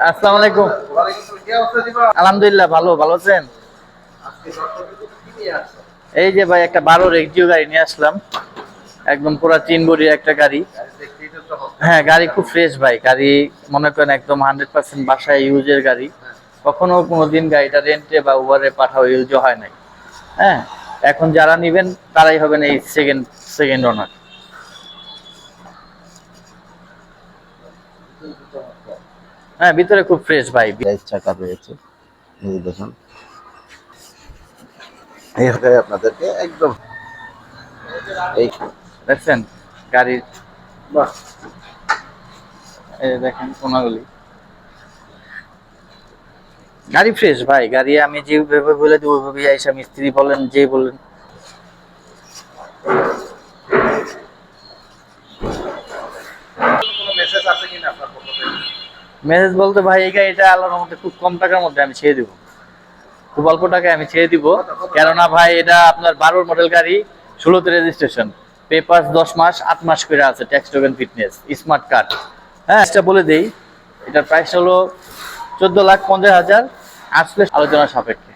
আসসালামু আলাইকুম। আলহামদুলিল্লাহ, ভালো ভালো আছেন? এই যে ভাই একটা 12 রেক্সিও গাড়ি নিয়ে আসলাম, একদম পুরো 3 বডির একটা গাড়ি। হ্যাঁ, গাড়ি খুব ফ্রেশ ভাই, গাড়ি মনে করেন একদম 100% বাসায় ইউজের গাড়ি। কখনো কোনোদিন গাড়িটা রেন্টে বা উবারে পাঠাও ইউজও হয় নাই। হ্যাঁ, এখন যারা নিবেন তারাই হবেন এই সেকেন্ড সেকেন্ড ওনার। হ্যাঁ, ভিতরে খুব ফ্রেশ ভাই। টাইস চাকা রয়েছে, এই যে দেখুন, এইভাবে আপনাদেরকে একদম এই দেখছেন গাড়ির, এই যে দেখেন কোনাগুলি, গাড়ি ফ্রেশ ভাই। গাড়ি আমি যেভাবে বলে দিই ওইভাবেই আইসা মিস্ত্রি বলেন যে বলেন। মেসেজ বলতে ভাই এই গাড়িটা আল্লাহর মধ্যে খুব কম টাকার মধ্যে আমি ছেড়ে দিব, খুব অল্প টাকায় আমি ছেড়ে দিব। কেননা ভাই এটা আপনার 12 মডেল গাড়ি, 16তে রেজিস্ট্রেশন, পেপারস 10 মাস 8 মাস করে আছে, tax token fitness smart card. হ্যাঁ, এটা বলে দেই, এটার প্রাইস হলো 14,50,000, আসলে আলোচনা সাপেক্ষে।